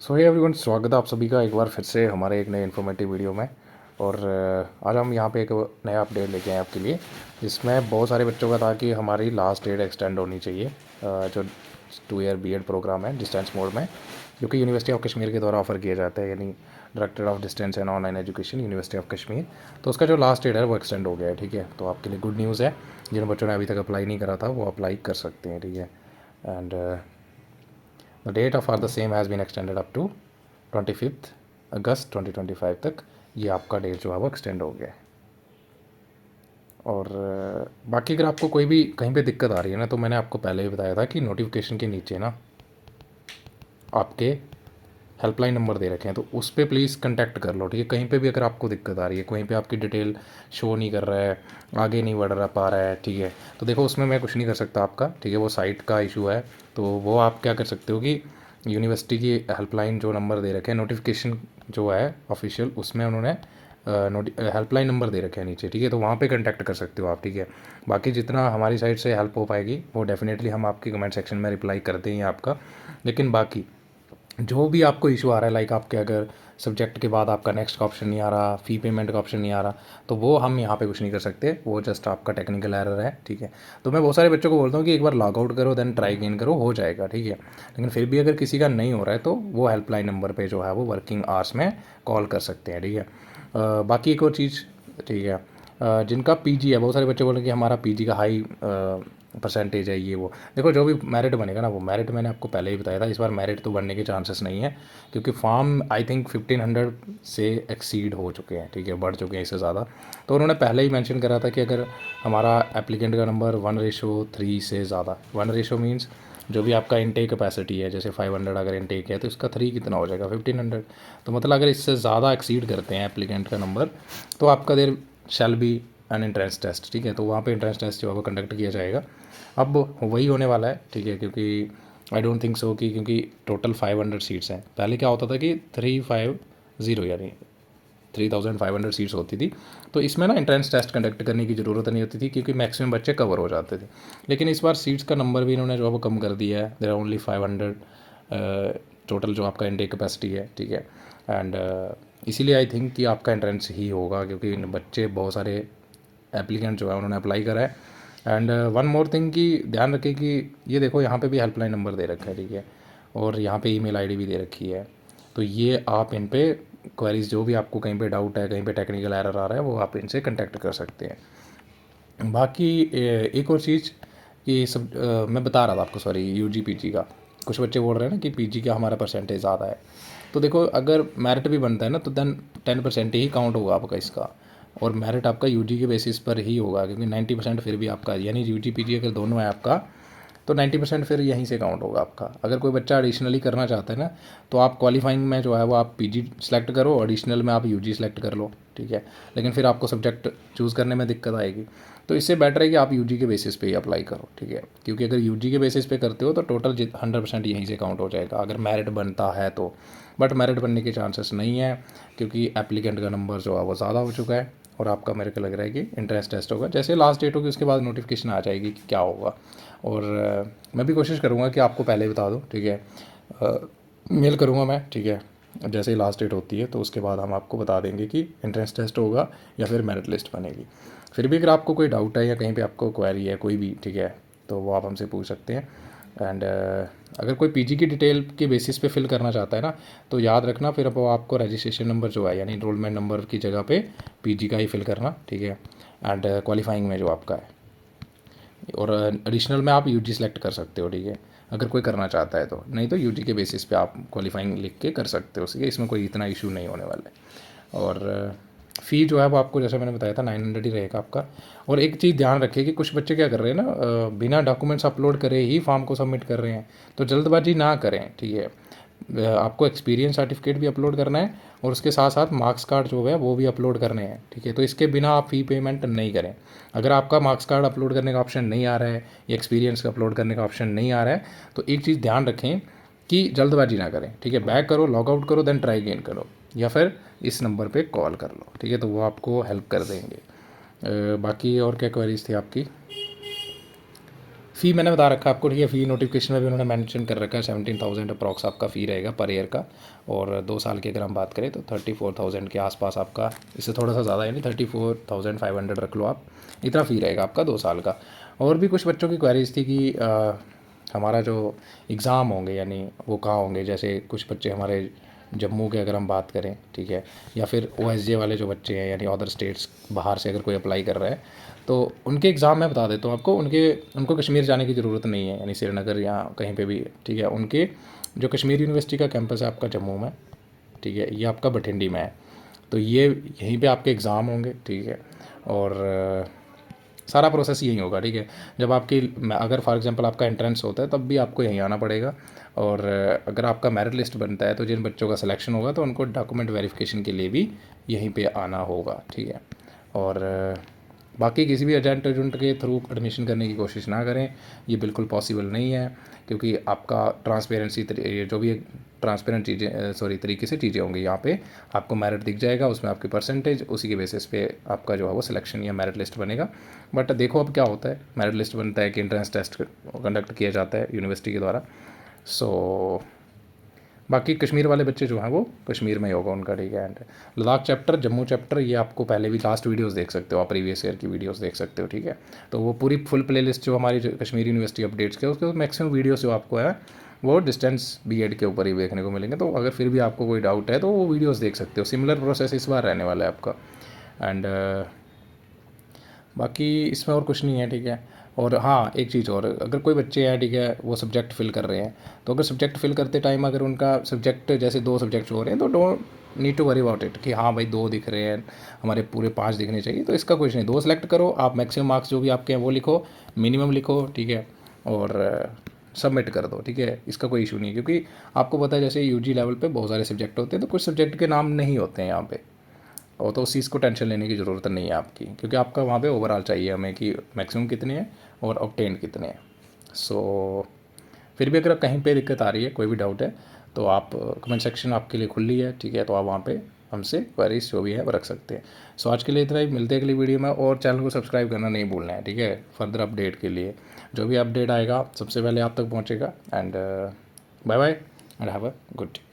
सो hey everyone, स्वागत है आप सभी का एक बार फिर से हमारे एक नए इन्फॉर्मेटिव वीडियो में। और आज हम यहाँ पे एक नया अपडेट लेके आए आपके लिए, जिसमें बहुत सारे बच्चों का था कि हमारी लास्ट डेट एक्सटेंड होनी चाहिए। जो 2 ईयर बीएड प्रोग्राम है डिस्टेंस मोड में, जो कि यूनिवर्सिटी ऑफ कश्मीर के द्वारा ऑफर किया जाता है, यानी director of distance and online education university of Kashmir. तो उसका जो लास्ट डेट है वो एक्सटेंड हो गया है। ठीक है, तो आपके लिए गुड न्यूज़ है। जिन बच्चों ने अभी तक अप्लाई नहीं करा था वो अप्लाई कर सकते हैं। ठीक है, and the date of are the same has been extended up to 25 August 2025 तक। ये आपका डेट जो है वो एक्सटेंड हो गया है। और बाकी अगर आपको कोई भी कहीं पे दिक्कत आ रही है ना, तो मैंने आपको पहले ही बताया था कि नोटिफिकेशन के नीचे ना आपके हेल्पलाइन नंबर दे रखे हैं, तो उस पर प्लीज़ कंटेक्ट कर लो। ठीक है, कहीं पे भी अगर आपको दिक्कत आ रही है, कहीं पे आपकी डिटेल शो नहीं कर रहा है, आगे नहीं बढ़ रहा पा रहा है, ठीक है, तो देखो उसमें मैं कुछ नहीं कर सकता आपका। ठीक है, वो साइट का इशू है। तो वो आप क्या कर सकते हो कि यूनिवर्सिटी की हेल्पलाइन जो नंबर दे रखे हैं, नोटिफिकेशन जो है ऑफिशियल, उसमें उन्होंने हेल्पलाइन नंबर दे रखे हैं नीचे। ठीक है, तो वहाँ पे कांटेक्ट कर सकते हो आप। ठीक है, बाकी जितना हमारी साइड से हेल्प हो पाएगी वो डेफिनेटली हम आपकी कमेंट सेक्शन में रिप्लाई कर देंगे आपका। लेकिन बाकी जो भी आपको इशू आ रहा है, लाइक आपके अगर सब्जेक्ट के बाद आपका नेक्स्ट का ऑप्शन नहीं आ रहा, फ़ी पेमेंट का ऑप्शन नहीं आ रहा, तो वो हम यहाँ पे कुछ नहीं कर सकते, वो जस्ट आपका टेक्निकल एरर है। ठीक है, तो मैं बहुत सारे बच्चों को बोलता हूँ कि एक बार लॉग आउट करो देन ट्राई अगेन करो, हो जाएगा। ठीक है, लेकिन फिर भी अगर किसी का नहीं हो रहा है तो वो हेल्पलाइन नंबर पर जो है वो वर्किंग आवर्स में कॉल कर सकते हैं। ठीक है, बाकी एक और चीज़, ठीक है, जिनका पीजी है, बहुत सारे बच्चे बोल रहे हैं कि हमारा पीजी का हाई परसेंटेज है, ये वो। देखो जो भी मेरिट बनेगा ना, वो मेरिट मैंने आपको पहले ही बताया था। इस बार मेरिट तो बनने के चांसेस नहीं है, क्योंकि फॉर्म आई थिंक 1500 से एक्सीड हो चुके हैं। ठीक है, बढ़ चुके हैं इससे ज़्यादा। तो उन्होंने पहले ही मेंशन करा था कि अगर हमारा एप्लीकेंट का नंबर 1:3 से ज़्यादा, 1 मीन्स जो भी आपका इनटेक कैपेसिटी है, जैसे 500 अगर इनटेक है तो इसका 3 कितना हो जाएगा, 1500। तो मतलब अगर इससे ज़्यादा एक्सीड करते हैं एप्लीकेंट का नंबर, तो आपका there shall be an entrance test. ठीक है, तो वहाँ पे एंट्रेंस टेस्ट जो है वो कंडक्ट किया जाएगा। अब वही होने वाला है। ठीक है, क्योंकि आई डोंट थिंक सो कि, क्योंकि टोटल 500 सीट्स हैं। पहले क्या होता था कि 350 यानी 3500 सीट्स होती थी, तो इसमें ना एंट्रेंस टेस्ट कंडक्ट करने की ज़रूरत नहीं होती थी, क्योंकि मैक्सिमम बच्चे कवर हो जाते थे। लेकिन इस बार सीट्स का नंबर भी इन्होंने जो है वो कम कर दिया है। देर आर ओनली 500 टोटल जो आपका इंटेक कैपेसिटी है। ठीक है, एंड इसीलिए आई थिंक कि आपका एंट्रेंस ही होगा, क्योंकि बच्चे बहुत सारे एप्लीकेंट जो है उन्होंने अप्लाई करा है। एंड वन मोर थिंग कि ध्यान रखें कि ये देखो यहाँ पे भी हेल्पलाइन नंबर दे रखा है। ठीक है, और यहाँ पे ईमेल आईडी भी दे रखी है। तो ये आप इन पे क्वेरीज, जो भी आपको कहीं पे डाउट है, कहीं पे टेक्निकल एरर आ रहा है, वो आप इनसे कांटेक्ट कर सकते हैं। बाकी एक और चीज़ कि सब मैं बता रहा था आपको, सॉरी, यूजी पीजी का कुछ बच्चे बोल रहे हैं ना कि पीजी का हमारा परसेंटेज ज़्यादा है। तो देखो अगर मेरिट भी बनता है ना, तो देन 10% ही काउंट होगा आपका इसका, और मेरिट आपका यूजी के बेसिस पर ही होगा, क्योंकि 90% फिर भी आपका, यानी यूजी पीजी अगर दोनों है आपका, तो 90% फिर यहीं से काउंट होगा आपका। अगर कोई बच्चा एडिशनली करना चाहता है ना, तो आप क्वालिफाइंग में जो है वो आप पीजी सेलेक्ट करो, एडिशनल में आप यूजी सेलेक्ट कर लो। ठीक है, लेकिन फिर आपको सब्जेक्ट चूज़ करने में दिक्कत आएगी। तो इससे बेटर है कि आप यूजी के बेसिस पे ही अप्लाई करो। ठीक है, क्योंकि अगर यूजी के बेसिस पे करते हो तो टोटल 100% यहीं से काउंट हो जाएगा, अगर मेरिट बनता है तो। बट मेरिट बनने के चांसेस नहीं है, क्योंकि एप्लीकेंट का नंबर जो है वो ज़्यादा हो चुका है। और आपका मेरे को लग रहा है कि इंट्रेंस टेस्ट होगा, जैसे लास्ट डेट होगी उसके बाद नोटिफिकेशन आ जाएगी कि क्या होगा। और मैं भी कोशिश करूँगा कि आपको पहले ही बता दूँ। ठीक है, मेल करूँगा मैं। ठीक है, जैसे ही लास्ट डेट होती है तो उसके बाद हम आपको बता देंगे कि एंट्रेंस टेस्ट होगा या फिर मेरिट लिस्ट बनेगी। फिर भी अगर आपको कोई डाउट है या कहीं पे आपको क्वेरी है कोई भी, ठीक है, तो वो आप हमसे पूछ सकते हैं। एंड अगर कोई पीजी की डिटेल के बेसिस पे फिल करना चाहता है ना, तो याद रखना फिर अब वो आपको रजिस्ट्रेशन नंबर जो है, यानी इनरोलमेंट नंबर की जगह पे पीजी का ही फिल करना। ठीक है, एंड क्वालिफाइंग में जो आपका है, और एडिशनल में आप यूजी सेलेक्ट कर सकते हो। ठीक है, अगर कोई करना चाहता है तो, नहीं तो यूजी के बेसिस पे आप क्वालिफाइंग लिख के कर सकते हो। ठीक है, इसमें कोई इतना इशू नहीं होने वाला है। और फ़ी जो है वो आपको, जैसे मैंने बताया था, 900 ही रहेगा आपका। और एक चीज़ ध्यान रखिए कि कुछ बच्चे क्या कर रहे हैं ना, बिना डॉक्यूमेंट्स अपलोड करे ही फॉर्म को सबमिट कर रहे हैं, तो जल्दबाजी ना करें। ठीक है, आपको एक्सपीरियंस सर्टिफिकेट भी अपलोड करना है, और उसके साथ साथ मार्क्स कार्ड जो है वो भी अपलोड करने हैं। ठीक है, तो इसके बिना आप फ़ी पेमेंट नहीं करें। अगर आपका मार्क्स कार्ड अपलोड करने का ऑप्शन नहीं आ रहा है या एक्सपीरियंस का अपलोड करने का ऑप्शन नहीं आ रहा है, तो एक चीज़ ध्यान रखें कि जल्दबाजी ना करें। ठीक है, बैक करो, लॉग आउट करो, देन ट्राई अगेन करो, या फिर इस नंबर पे कॉल कर लो। ठीक है, तो वो आपको हेल्प कर देंगे। बाकी और क्या क्वेरीज थी आपकी? फ़ी मैंने बता रखा है आपको, ठीक है। फ़ी नोटिफिकेशन में भी उन्होंने मेंशन कर रखा है 17,000 अप्रॉक्स आपका फ़ी रहेगा पर ईयर का। और 2 साल की अगर हम बात करें तो 34,000 के आसपास आपका, इससे थोड़ा सा ज़्यादा यानी 34,500 रख लो आप, इतना फ़ी रहेगा आपका 2 साल का। और भी कुछ बच्चों की क्वेरीज थी कि हमारा जो एग्ज़ाम होंगे यानी वो कहाँ होंगे, जैसे कुछ बच्चे हमारे जम्मू के अगर हम बात करें, ठीक है, या फिर OSJ वाले जो बच्चे हैं यानी अदर स्टेट्स बाहर से अगर कोई अप्लाई कर रहा है तो उनके एग्ज़ाम मैं बता देता हूँ आपको। उनको कश्मीर जाने की ज़रूरत नहीं है, यानी श्रीनगर या कहीं पे भी, ठीक है। उनके जो कश्मीर यूनिवर्सिटी का कैंपस है आपका जम्मू में, ठीक है, ये आपका भटिंडी में है, तो ये यहीं पे आपके एग्ज़ाम होंगे, ठीक है। और सारा प्रोसेस यही होगा, ठीक है। जब आपकी अगर फॉर एग्जांपल आपका एंट्रेंस होता है तब भी आपको यहीं आना पड़ेगा। और अगर आपका मेरिट लिस्ट बनता है तो जिन बच्चों का सिलेक्शन होगा तो उनको डॉक्यूमेंट वेरिफिकेशन के लिए भी यहीं पे आना होगा, ठीक है। और बाकी किसी भी एजेंट के थ्रू एडमिशन करने की कोशिश ना करें, ये बिल्कुल पॉसिबल नहीं है, क्योंकि आपका ट्रांसपेरेंसी जो भी ट्रांसपेरेंट चीज़ें तरीके से चीज़ें होंगी। यहाँ पे आपको मेरिट दिख जाएगा, उसमें आपकी परसेंटेज, उसी के बेसिस पे आपका जो है वो सिलेक्शन या मेरिट लिस्ट बनेगा। बट देखो अब क्या होता है, मेरिट लिस्ट बनता है कि एंट्रेंस टेस्ट कंडक्ट किया जाता है यूनिवर्सिटी के द्वारा। सो बाकी कश्मीर वाले बच्चे जो हैं वो कश्मीर में ही होगा उनका, ठीक है। And Ladakh chapter, Jammu chapter, ये आपको पहले भी लास्ट वीडियोस देख सकते हो आप, प्रीवियस ईयर की वीडियोस देख सकते हो, ठीक है। तो वो पूरी फुल प्लेलिस्ट जो हमारी कश्मीर यूनिवर्सिटी अपडेट्स के, उसके मैक्सिमम वीडियोस जो आपको है वो डिस्टेंस बीएड के ऊपर ही देखने को मिलेंगे। तो अगर फिर भी आपको कोई डाउट है तो वो वीडियोस देख सकते हो। सिमिलर प्रोसेस इस बार रहने वाला है आपका। एंड बाकी इसमें और कुछ नहीं है, ठीक है। और हाँ, एक चीज़ और, अगर कोई बच्चे हैं, ठीक है, वो सब्जेक्ट फिल कर रहे हैं, तो अगर सब्जेक्ट फिल करते टाइम अगर उनका सब्जेक्ट जैसे 2 सब्जेक्ट हो रहे हैं तो don't need to worry about it कि हाँ भाई 2 दिख रहे हैं, हमारे पूरे 5 दिखने चाहिए। तो इसका कुछ नहीं, 2 सेलेक्ट करो आप, मैक्सिमम मार्क्स जो भी आपके हैं वो लिखो, मिनिमम लिखो, ठीक है, और सबमिट कर दो, ठीक है। इसका कोई इशू नहीं है, क्योंकि आपको पता है जैसे UG लेवल पे बहुत सारे सब्जेक्ट होते हैं, तो कुछ सब्जेक्ट के नाम नहीं होते हैं यहाँ पे, और तो उस चीज़ को टेंशन लेने की ज़रूरत नहीं है आपकी, क्योंकि आपका वहाँ पे ओवरऑल चाहिए हमें कि मैक्सिमम कितने हैं और ऑब्टेन कितने हैं। सो फिर भी अगर कहीं पे दिक्कत आ रही है, कोई भी डाउट है, तो आप कमेंट सेक्शन आपके लिए खुली है, ठीक है। तो आप वहाँ पे हमसे क्वेरीज जो भी है वो रख सकते हैं। सो आज के लिए इतना ही, मिलते हैं अगली वीडियो में। और चैनल को सब्सक्राइब करना नहीं भूलना है, ठीक है, फर्दर अपडेट के लिए। जो भी अपडेट आएगा सबसे पहले आप तक पहुँचेगा। And bye bye and have a good day.